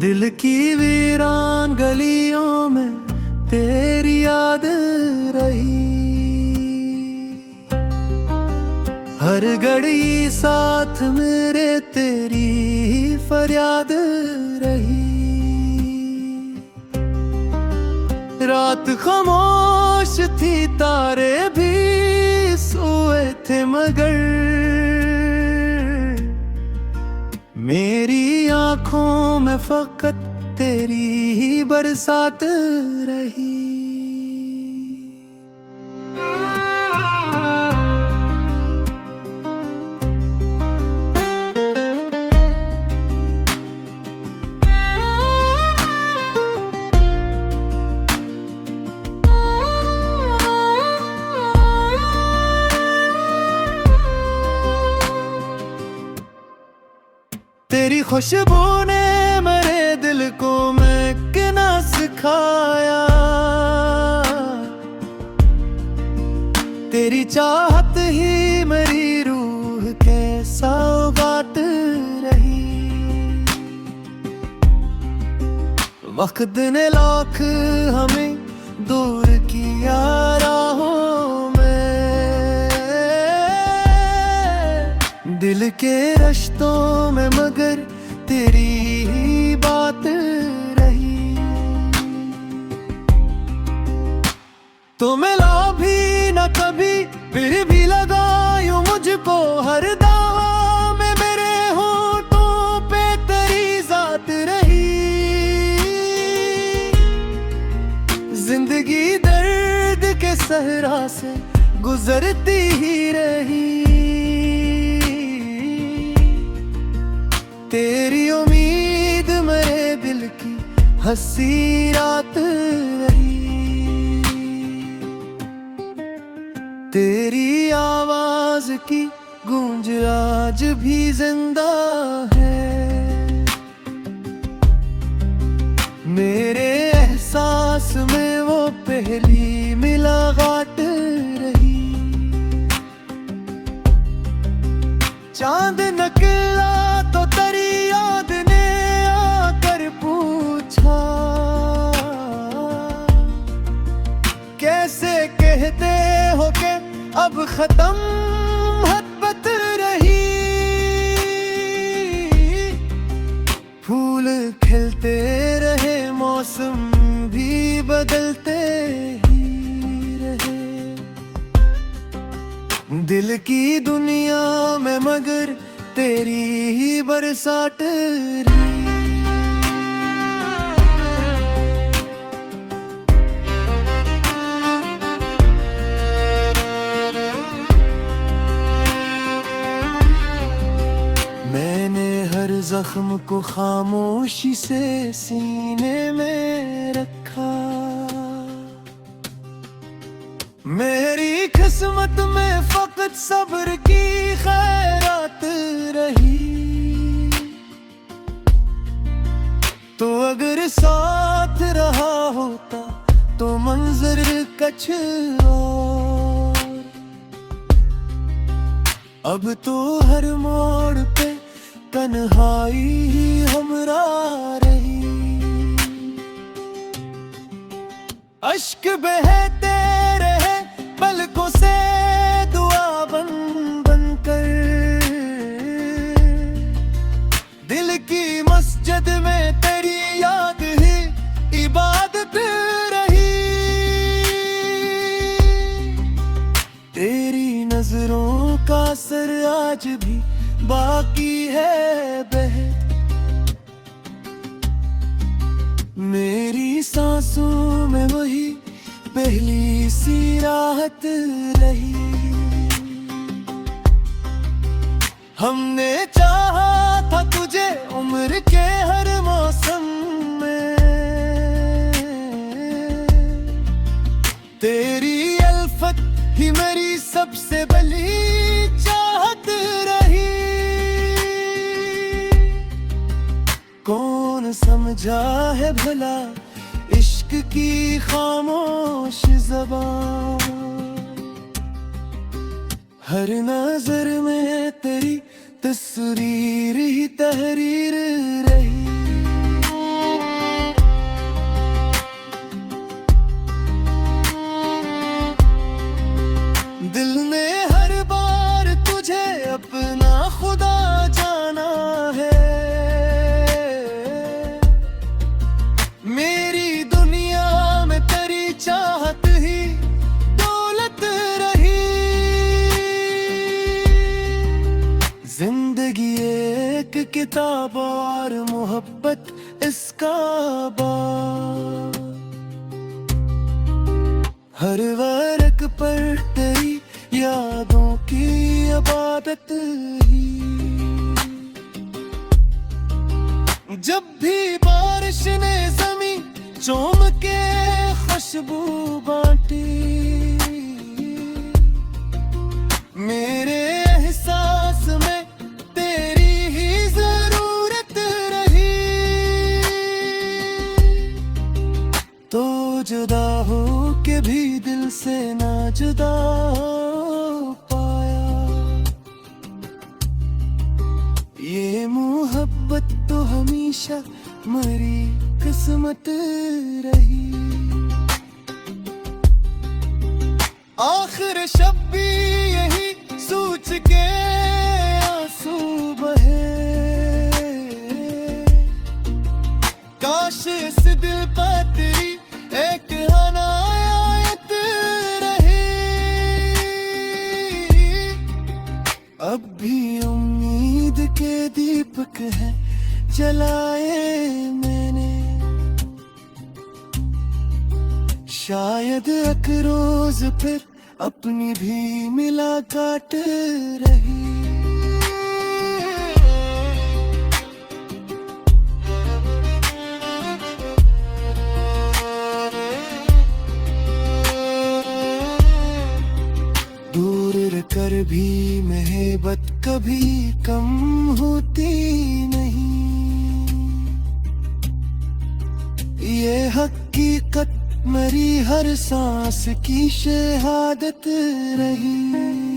दिल की वीरान गलियों में तेरी याद रही, हर घड़ी साथ मेरे तेरी फरियाद रही। रात खामोश थी, तारे भी सोए थे, मगर मेरी आंखों में फकत तेरी ही बरसात रही। तेरी खुशबू ने मेरे दिल को महकना सिखाया, तेरी चाहत ही मेरी रूह के सौगात रही। वक्त ने लाख हमें दूर किया राहों में, दिल के रिश्तों में मगर तेरी ही बात रही। तो मिला भी न कभी, फिर भी लगा यूं मुझको हर दावा में मेरे होठों पे तेरी जात रही। जिंदगी दर्द के सहरा से गुजरती ही रही, तेरी उम्मीद मेरे दिल की हंसी रात रही। तेरी आवाज की गूंज आज भी जिंदा है, मेरे एहसास में वो पहली मुलाकात रही। चांद निकला तो तेरी याद ने आकर पूछा, कैसे कहते हो कि अब खत्म मोहब्बत रही। फूल खिलते रहे, मौसम भी बदलते ही रहे, दिल की दुनिया में मगर तेरी ही बरसात रही। मैंने हर जख्म को खामोशी से सीने में रखा, मेरी किस्मत में फकत सब्र की खैरात रही। तो अगर साथ रहा होता तो मंजर कुछ और, अब तो हर मोड़ पे तन्हाई ही हमरा रही। अश्क बहते रहे पलकों से दुआ बन बन कर, दिल की मस्जिद में तेरी याद ही इबादत रही। तेरी नजरों का असर आज भी बाकी है बेहद, मेरी सांसों में वही पहली सी राहत रही। हमने चाहा था तुझे उम्र के हर मौसम में, तेरी अल्फत ही मेरी सबसे बड़ी चाहत रही। कौन समझा है भला इश्क की खामोश ज़बान, हर नजर में तेरी तस्वीर ही तहरीर रही। एक किताब और मोहब्बत इसका बाब। हर वर्क पर तेरी यादों की इबादत ही। जब भी बारिश ने जमी चूम के खुशबू बांटी, मेरे एहसास में तेरी ही जरूरत रही। तो जुदा हो के भी दिल से ना जुदा हो पाया। ये मोहब्बत तो हमेशा मरी किस्मत रही। आखिर शब भी यही सोच के आंसू बहे, काश इस दिल पर तेरी एक अनायत रहे। अब भी उम्मीद के दीपक है जलाए मैंने, शायद एक रोज फिर अपनी भी मुलाकात रही। दूर रहकर भी मोहब्बत कभी कम होती नहीं। ये हकीकत मेरी हर सांस की शहादत रही।